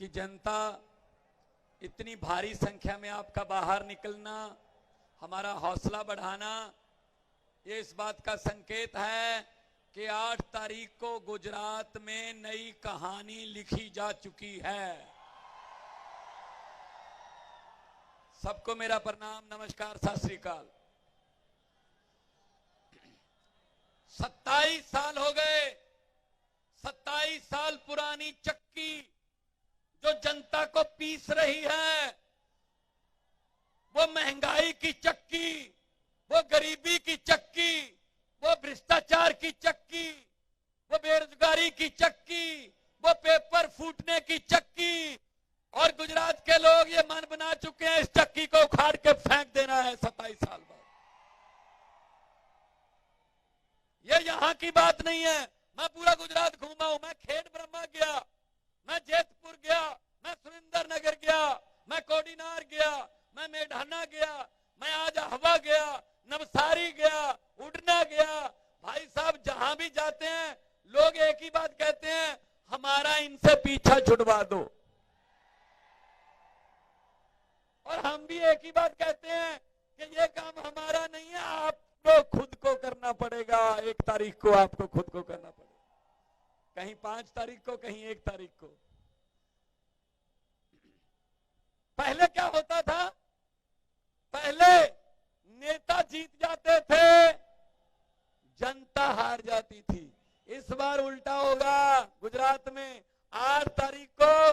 कि जनता इतनी भारी संख्या में आपका बाहर निकलना, हमारा हौसला बढ़ाना, ये इस बात का संकेत है कि 8 तारीख को गुजरात में नई कहानी लिखी जा चुकी है। सबको मेरा प्रणाम, नमस्कार, सत श्री अकाल। 27 साल हो गए, 27 साल पुरानी चक्की जो जनता को पीस रही है, वो महंगाई की चक्की, वो गरीबी की चक्की, वो भ्रष्टाचार की चक्की, वो बेरोजगारी की चक्की, वो पेपर फूटने की चक्की, और गुजरात के लोग ये मन बना चुके हैं इस चक्की को उखाड़ के फेंक देना है 27 साल बाद। ये यहां की बात नहीं है। मैं पूरा गुजरात घूमा हूं, मैं खेड़ ब्रह्मा गया, मैं जेतपुर गया, मैं सुरेंद्र नगर गया, मैं कोडीनार गया, मैं मेढाना गया, मैं आज अहवा गया, नवसारी गया, उड़ना गया। भाई साहब, जहां भी जाते हैं लोग एक ही बात कहते हैं, हमारा इनसे पीछा छुड़वा दो। और हम भी एक ही बात कहते हैं कि ये काम हमारा नहीं है, आपको खुद को करना पड़ेगा। 1 तारीख को आपको खुद को करना पड़ेगा, कहीं 5 तारीख को, कहीं 1 तारीख को। पहले क्या होता था? पहले नेता जीत जाते थे, जनता हार जाती थी। इस बार उल्टा होगा। गुजरात में 8 तारीख को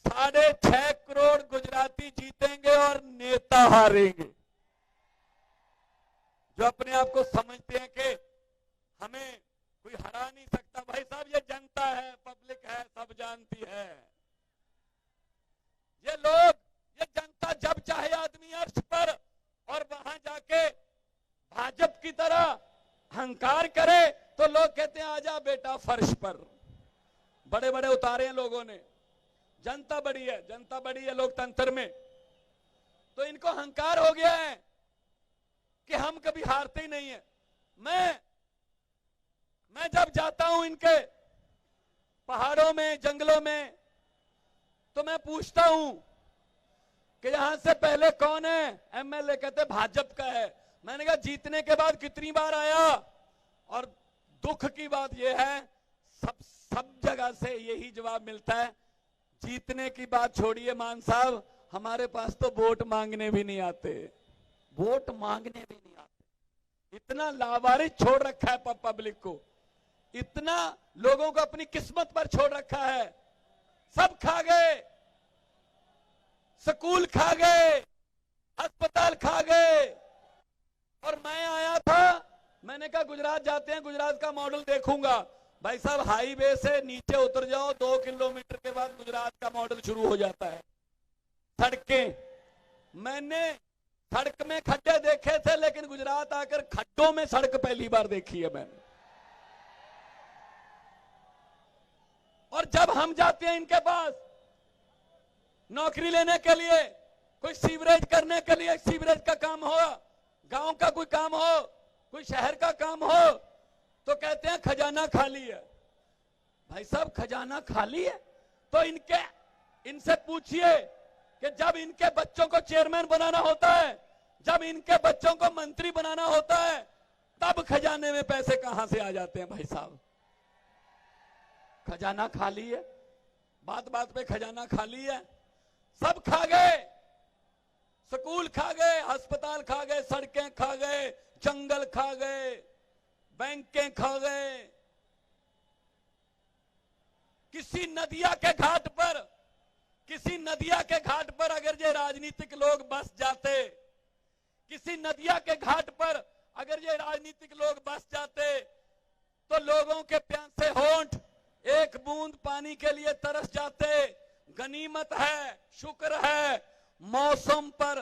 6.5 करोड़ गुजराती जीतेंगे और नेता हारेंगे। जो अपने आप को समझते हैं कि हमें कोई हरा नहीं सकता, भाई साहब ये जनता है, पब्लिक है, सब जानती है। ये लोग, ये जनता जब चाहे आदमी अर्श पर और वहां जाके भाजपा की तरह अहंकार करे तो लोग कहते हैं आजा बेटा फर्श पर। बड़े बड़े उतारे हैं लोगों ने। जनता बड़ी है, जनता बड़ी है लोकतंत्र में, तो इनको अहंकार हो गया है कि हम कभी हारते ही नहीं है। मैं जब जाता हूं इनके पहाड़ों में, जंगलों में, तो मैं पूछता हूं कि यहां से पहले कौन है एमएलए? कहते भाजपा का है। मैंने कहा जीतने के बाद कितनी बार आया? और दुख की बात यह है, सब जगह से यही जवाब मिलता है, जीतने की बात छोड़िए मान साहब, हमारे पास तो वोट मांगने भी नहीं आते। वोट मांगने भी नहीं आते। इतना लावारिस छोड़ रखा है पब्लिक को, इतना लोगों को अपनी किस्मत पर छोड़ रखा है। सब खा गए, स्कूल खा गए, अस्पताल खा गए। और मैं आया था, मैंने कहा गुजरात जाते हैं, गुजरात का मॉडल देखूंगा। भाई साहब, हाईवे से नीचे उतर जाओ, 2 किलोमीटर के बाद गुजरात का मॉडल शुरू हो जाता है। सड़कें, मैंने सड़क में खड्डे देखे थे, लेकिन गुजरात आकर खड्डों में सड़क पहली बार देखी है मैंने। और जब हम जाते हैं इनके पास नौकरी लेने के लिए, कोई सीवरेज करने के लिए, सीवरेज का काम हो, गांव का कोई काम हो, कोई शहर का काम हो, तो कहते हैं खजाना खाली है। भाई साहब, खजाना खाली है तो इनसे पूछिए कि जब इनके बच्चों को चेयरमैन बनाना होता है, जब इनके बच्चों को मंत्री बनाना होता है, तब खजाने में पैसे कहां से आ जाते हैं? भाई साहब, खजाना खाली है, बात बात पे खजाना खाली है। सब खा गए, स्कूल खा गए, अस्पताल खा गए, सड़कें खा गए, जंगल खा गए, बैंकें खा गए। किसी नदिया के घाट पर अगर ये राजनीतिक लोग बस जाते, किसी नदिया के घाट पर अगर ये राजनीतिक लोग बस जाते, तो लोगों के प्यासे होंठ एक बूंद पानी के लिए तरस जाते। गनीमत है, शुक्र है, मौसम पर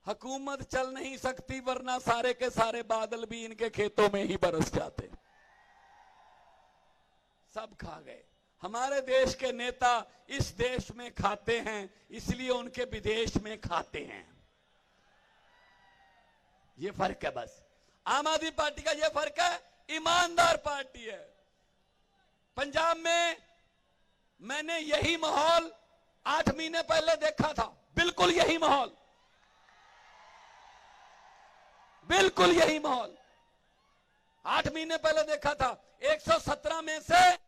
हुकूमत चल नहीं सकती, वरना सारे के सारे बादल भी इनके खेतों में ही बरस जाते। सब खा गए। हमारे देश के नेता इस देश में खाते हैं, इसलिए उनके विदेश में खाते हैं। ये फर्क है बस। आम आदमी पार्टी का ये फर्क है, ईमानदार पार्टी है। पंजाब में मैंने यही माहौल 8 महीने पहले देखा था, बिल्कुल यही माहौल, बिल्कुल यही माहौल 8 महीने पहले देखा था। 117 में से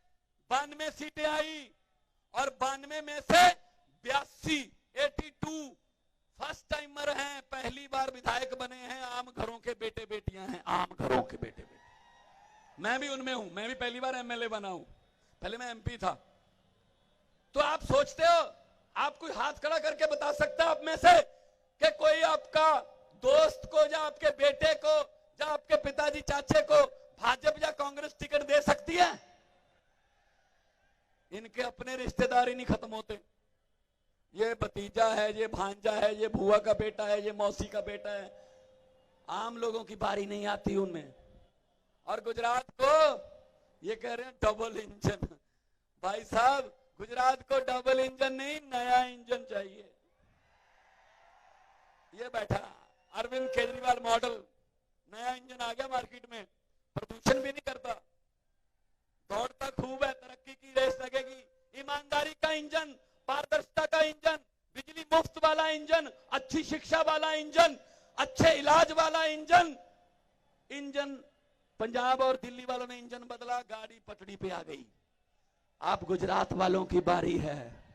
92 सीटें आई और 92 में से 82 फर्स्ट टाइमर हैं, पहली बार विधायक बने हैं, आम घरों के बेटे बेटियां हैं, आम घरों के बेटे बेटे। मैं भी उनमें हूं, मैं भी पहली बार एमएलए बना हूं, पहले मैं एमपी था। तो आप सोचते हो, आप कोई हाथ खड़ा करके बता सकता है आप में से कि कोई आपका दोस्त को या आपके बेटे को या आपके पिताजी चाचे को भाजपा या कांग्रेस टिकट दे सकती है? इनके अपने रिश्तेदार ही नहीं खत्म होते। ये भतीजा है, ये भांजा है, ये बुआ का बेटा है, ये मौसी का बेटा है, आम लोगों की बारी नहीं आती उनमें। और गुजरात को ये कह रहे हैं डबल इंजन। भाई साहब, गुजरात को डबल इंजन नहीं, नया इंजन चाहिए। ये बैठा अरविंद केजरीवाल मॉडल, नया इंजन आ गया मार्केट में, प्रदूषण भी नहीं करता, दौड़ता खूब है, तरक्की की रेस लगेगी, ईमानदारी का इंजन, पारदर्शिता का इंजन, बिजली मुफ्त वाला इंजन, अच्छी शिक्षा वाला इंजन, अच्छे इलाज वाला इंजन। इंजन पंजाब और दिल्ली वालों ने इंजन बदला, गाड़ी पटड़ी पे आ गई। अब गुजरात वालों की बारी है।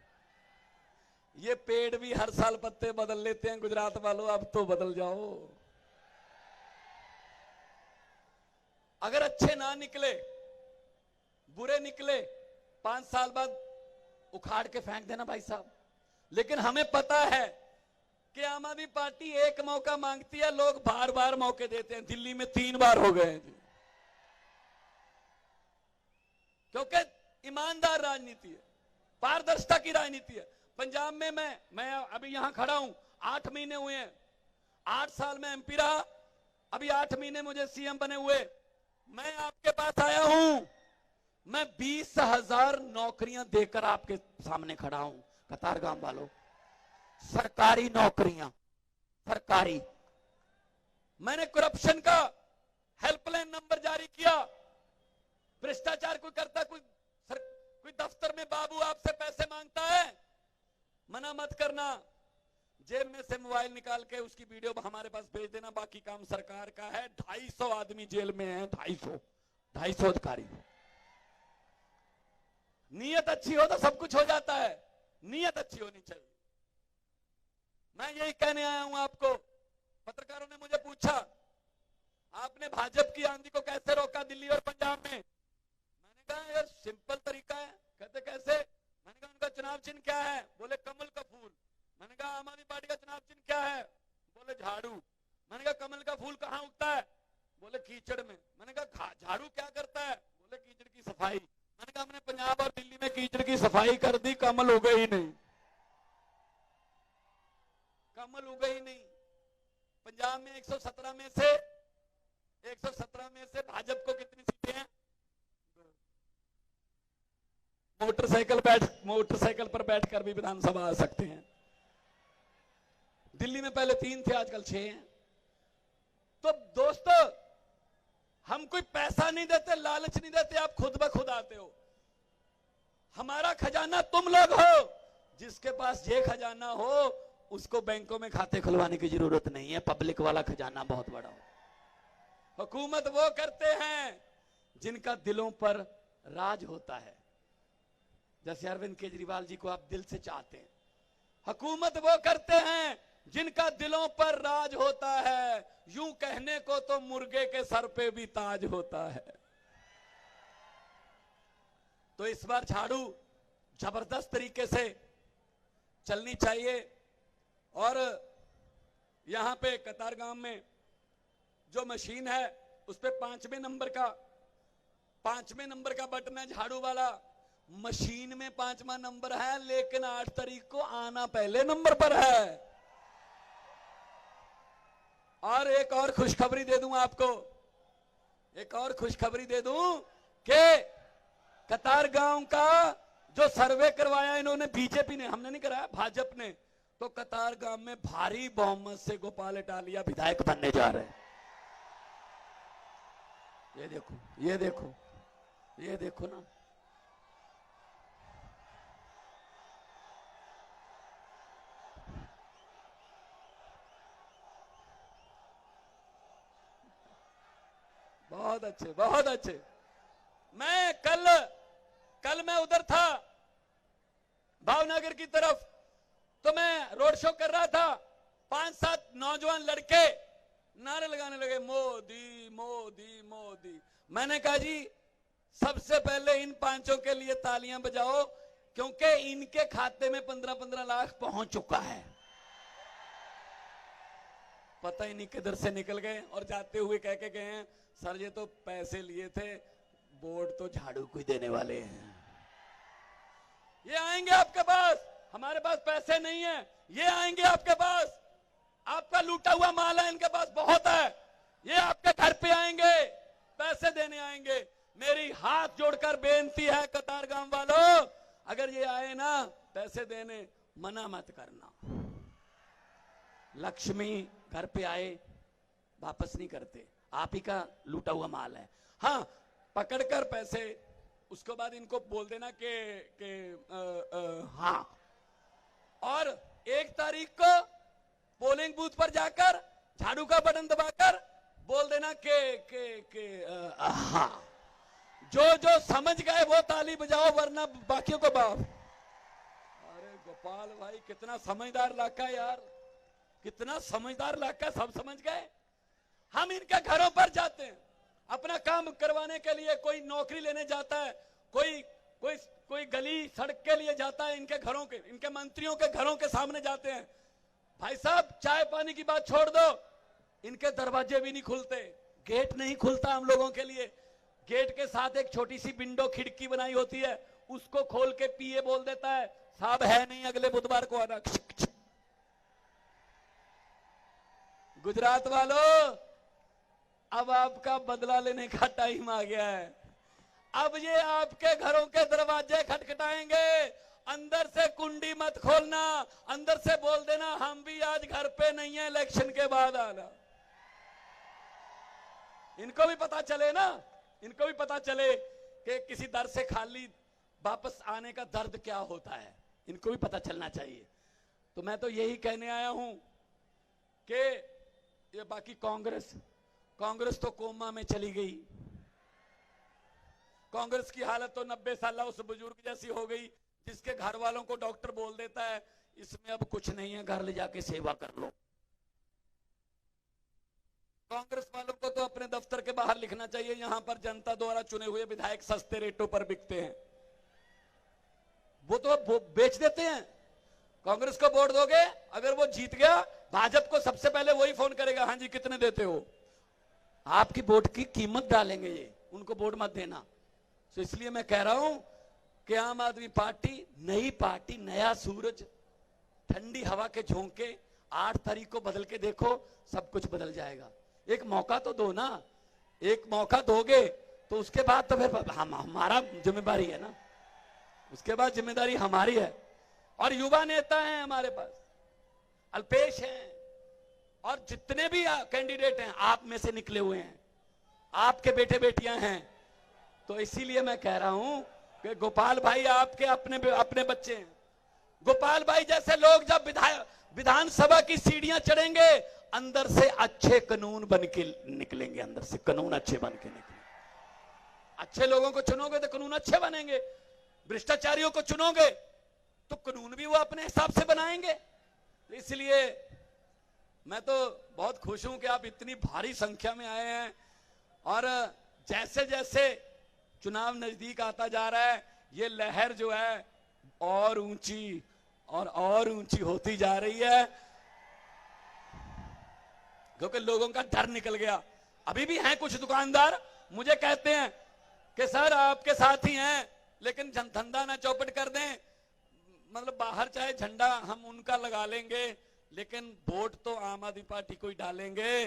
ये पेड़ भी हर साल पत्ते बदल लेते हैं, गुजरात वालों अब तो बदल जाओ। अगर अच्छे ना निकले, बुरे निकले, 5 साल बाद उखाड़ के फेंक देना भाई साहब। लेकिन हमें पता है कि आम आदमी पार्टी एक मौका मांगती है, लोग बार बार मौके देते हैं। दिल्ली में 3 बार हो गए हैं, क्योंकि ईमानदार राजनीति है, पारदर्शिता की राजनीति है। पंजाब में मैं अभी यहां खड़ा हूं, 8 महीने हुए हैं, 8 साल में एमपी रहा, अभी 8 महीने मुझे सीएम बने हुए। मैं आपके पास आया हूं, मैं 20,000 नौकरियां देकर आपके सामने खड़ा हूं। कतारगाम वालों, सरकारी नौकरियां, सरकारी। मैंने करप्शन का हेल्पलाइन नंबर जारी किया। भ्रष्टाचार कोई करता, कोई दफ्तर में बाबू आपसे पैसे मांगता है, मना मत करना, जेब में से मोबाइल निकाल के उसकी वीडियो हमारे पास भेज देना, बाकी काम सरकार का है। 250 आदमी जेल में हैं, 250 अधिकारी। नीयत अच्छी हो तो सब कुछ हो जाता है, नीयत अच्छी होनी चाहिए। मैं यही कहने आया हूं आपको। पत्रकारों ने मुझे पूछा, आपने भाजपा की आंधी को कैसे रोका दिल्ली और पंजाब में? मैंने कहा यार सिंपल तरीका है। कहते कैसे? मैंने कहा उनका चुनाव चिन्ह क्या है? बोले कमल का फूल। मैंने कहा आम आदमी पार्टी का चुनाव चिन्ह क्या है? बोले झाड़ू। मैंने कहा कमल का फूल कहाँ उगता है? बोले कीचड़ में। मैंने कहा झाड़ू क्या करता है? बोले कीचड़ की सफाई। मैंने कहा हमने पंजाब और दिल्ली में कीचड़ की सफाई कर दी, कमल उगे ही नहीं, कमल उगे ही नहीं। पंजाब में 117 में से भाजपा को कितनी सीटें हैं? मोटरसाइकिल पर बैठकर भी विधानसभा आ सकते हैं। दिल्ली में पहले 3 थे, आजकल 6 हैं। तो दोस्तों, हम कोई पैसा नहीं देते, लालच नहीं देते, आप खुद ब खुद आते हो। हमारा खजाना तुम लोग हो। जिसके पास ये खजाना हो उसको बैंकों में खाते खुलवाने की जरूरत नहीं है, पब्लिक वाला खजाना बहुत बड़ा हो। हुकूमत वो करते हैं जिनका दिलों पर राज होता है, जैसे अरविंद केजरीवाल जी को आप दिल से चाहते हैं। हुकूमत वो करते हैं जिनका दिलों पर राज होता है। यूं कहने को तो मुर्गे के सर पे भी ताज होता है। तो इस बार झाड़ू जबरदस्त तरीके से चलनी चाहिए। और यहां पे कतारगाम में जो मशीन है उस पे 5वें नंबर का बटन है झाड़ू वाला। मशीन में 5वां नंबर है, लेकिन 8 तारीख को आना पहले नंबर पर है। और एक और खुशखबरी दे दूं आपको, एक और खुशखबरी दे दूं कि कतारगांव का जो सर्वे करवाया इन्होंने, बीजेपी ने, हमने नहीं कराया, भाजपा ने, तो कतारगांव में भारी बहुमत से गोपाल इटालिया विधायक बनने जा रहे हैं। ये देखो, ये देखो, ये देखो ना। बहुत अच्छे, बहुत अच्छे। मैं कल मैं उधर था भावनगर की तरफ, तो मैं रोड शो कर रहा था। 5-7 नौजवान लड़के नारे लगाने लगे, मोदी मोदी मोदी। मैंने कहा जी सबसे पहले इन पांचों के लिए तालियां बजाओ, क्योंकि इनके खाते में 15-15 लाख पहुंच चुका है। पता ही नहीं किधर से निकल गए, और जाते हुए कह के गए हैं, सर ये तो पैसे लिए थे, वोट तो झाड़ू को ही देने वाले हैं। ये आएंगे आपके पास, हमारे पास पैसे नहीं है, ये आएंगे आपके पास, आपका लूटा हुआ माल है इनके पास बहुत है, ये आपके घर पे आएंगे, पैसे देने आएंगे। मेरी हाथ जोड़कर बेनती है कतारगाम वालों, अगर ये आए ना पैसे देने, मना मत करना। लक्ष्मी घर पे आए वापस नहीं करते, आप ही का लूटा हुआ माल है। हाँ, पकड़कर पैसे, उसके बाद इनको बोल देना कि हाँ, और 1 तारीख को पोलिंग बूथ पर जाकर झाड़ू का बटन दबाकर बोल देना कि हाँ। जो समझ गए वो ताली बजाओ, वरना बाकियों को बाप। अरे गोपाल भाई कितना समझदार इलाका यार, कितना समझदार इलाका, सब समझ गए। हम इनके घरों पर जाते हैं अपना काम करवाने के लिए, कोई नौकरी लेने जाता है, कोई गली सड़क के लिए जाता है, इनके घरों के, इनके मंत्रियों के घरों के सामने जाते हैं। भाई साहब चाय पानी की बात छोड़ दो, इनके दरवाजे भी नहीं खुलते, गेट नहीं खुलता हम लोगों के लिए। गेट के साथ एक छोटी सी विंडो खिड़की बनाई होती है, उसको खोल के पीए बोल देता है, साहब है नहीं, अगले बुधवार को आना। गुजरात वालों, अब आपका बदला लेने का टाइम आ गया है। अब ये आपके घरों के दरवाजे खटखटाएंगे, अंदर से कुंडी मत खोलना, अंदर से बोल देना हम भी आज घर पे नहीं है, इलेक्शन के बाद आना। इनको भी पता चले ना, इनको भी पता चले कि किसी दर से खाली वापस आने का दर्द क्या होता है, इनको भी पता चलना चाहिए। तो मैं तो यही कहने आया हूं कि ये बाकी कांग्रेस तो कोमा में चली गई। कांग्रेस की हालत तो 90 साल उस बुजुर्ग जैसी हो गई जिसके घर वालों को डॉक्टर बोल देता है इसमें अब कुछ नहीं है, घर ले जाके सेवा कर लो। कांग्रेस वालों को तो अपने दफ्तर के बाहर लिखना चाहिए, यहां पर जनता द्वारा चुने हुए विधायक सस्ते रेटों पर बिकते हैं। वो तो बेच देते हैं। कांग्रेस को वोट दोगे, अगर वो जीत गया, भाजपा को सबसे पहले वही फोन करेगा, हाँ जी कितने देते हो, आपकी वोट की कीमत डालेंगे ये, उनको वोट मत देना। तो इसलिए मैं कह रहा हूं कि आम आदमी पार्टी नई पार्टी, नया सूरज, ठंडी हवा के झोंके, 8 तारीख को बदल के देखो, सब कुछ बदल जाएगा। एक मौका तो दो ना, एक मौका दोगे तो उसके बाद तो फिर हमारा जिम्मेदारी है ना, उसके बाद जिम्मेदारी हमारी है। और युवा नेता हैं हमारे पास, अल्पेश हैं, और जितने भी कैंडिडेट हैं आप में से निकले हुए हैं, आपके बेटे बेटियां हैं। तो इसीलिए मैं कह रहा हूं कि गोपाल भाई आपके अपने बच्चे हैं। गोपाल भाई जैसे लोग जब विधानसभा की सीढ़ियां चढ़ेंगे, अंदर से अच्छे कानून बन के निकलेंगे, अंदर से कानून अच्छे बन के निकलेंगे। अच्छे लोगों को चुनोगे तो कानून अच्छे बनेंगे, भ्रष्टाचारियों को चुनोगे तो कानून भी वो अपने हिसाब से बनाएंगे। तो इसलिए मैं तो बहुत खुश हूं कि आप इतनी भारी संख्या में आए हैं, और जैसे जैसे चुनाव नजदीक आता जा रहा है, ये लहर जो है और ऊंची और ऊंची होती जा रही है, क्योंकि लोगों का डर निकल गया। अभी भी हैं कुछ दुकानदार मुझे कहते हैं कि सर आपके साथ ही हैं, लेकिन धंधा ना चौपट कर दें, मतलब बाहर चाहे झंडा हम उनका लगा लेंगे, लेकिन वोट तो आम आदमी पार्टी को ही डालेंगे।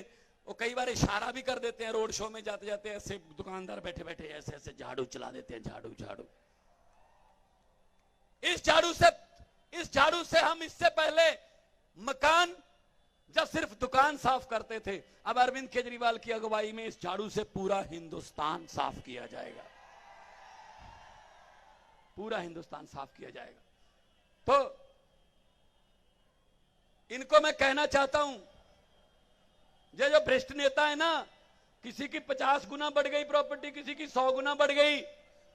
वो कई बार इशारा भी कर देते हैं, रोड शो में जाते जाते ऐसे दुकानदार बैठे बैठे ऐसे ऐसे झाड़ू चला देते हैं, झाड़ू झाड़ू। इस झाड़ू से हम इससे पहले मकान जब सिर्फ दुकान साफ करते थे, अब अरविंद केजरीवाल की अगुवाई में इस झाड़ू से पूरा हिंदुस्तान साफ किया जाएगा, पूरा हिंदुस्तान साफ किया जाएगा। तो इनको मैं कहना चाहता हूं, ये जो भ्रष्ट नेता है ना, किसी की 50 गुना बढ़ गई प्रॉपर्टी, किसी की 100 गुना बढ़ गई।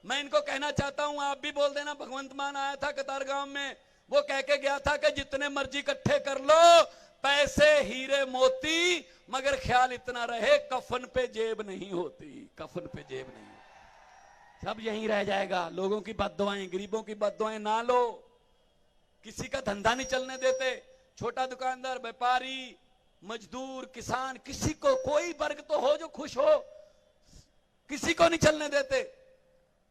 मैं इनको कहना चाहता हूं, आप भी बोल देना। भगवंत मान आया था कतारगांव में, वो कह के गया था कि जितने मर्जी इकट्ठे कर लो, पैसे हीरे मोती, मगर ख्याल इतना रहे कफन पे जेब नहीं होती, कफन पे जेब नहीं। सब यहीं रह जाएगा। लोगों की बद्दुआएं, गरीबों की बद्दुआएं ना लो। किसी का धंधा नहीं चलने देते। छोटा दुकानदार, व्यापारी, मजदूर, किसान, किसी को, कोई वर्ग तो हो जो खुश हो, किसी को नहीं चलने देते।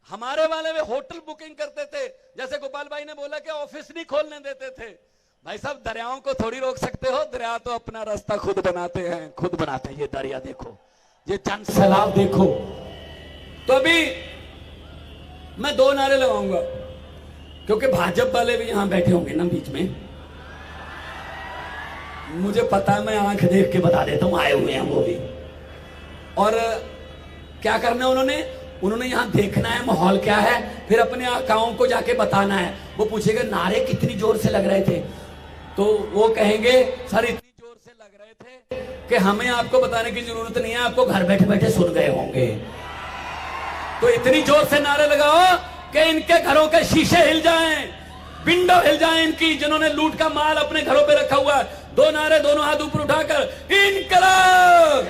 हमारे वाले वे होटल बुकिंग करते थे, जैसे गोपाल भाई ने बोला कि ऑफिस नहीं खोलने देते थे। भाई साहब, दरियाओं को थोड़ी रोक सकते हो, दरिया तो अपना रास्ता खुद बनाते हैं, खुद बनाते हैं। ये दरिया देखो, ये जन सैलाब देखो। तो अभी मैं 2 नारे लगाऊंगा, क्योंकि भाजपा वाले भी यहां बैठे होंगे ना बीच में, मुझे पता है, मैं आंख देख के बता देता हूं, आए हुए हैं वो भी। और क्या करना है उन्होंने यहां देखना है माहौल क्या है, फिर अपने आकाओं को जाके बताना है। वो पूछेगा नारे कितनी जोर से लग रहे थे, तो वो कहेंगे सर इतनी जोर से लग रहे थे कि हमें आपको बताने की जरूरत नहीं है, आपको घर बैठे बैठे सुन गए होंगे। तो इतनी जोर से नारे लगाओ कि इनके घरों के शीशे हिल जाएं, विंडो हिल जाएं इनकी, जिन्होंने लूट का माल अपने घरों पे रखा हुआ है। 2 नारे, दोनों हाथ ऊपर उठाकर, इनकलाब।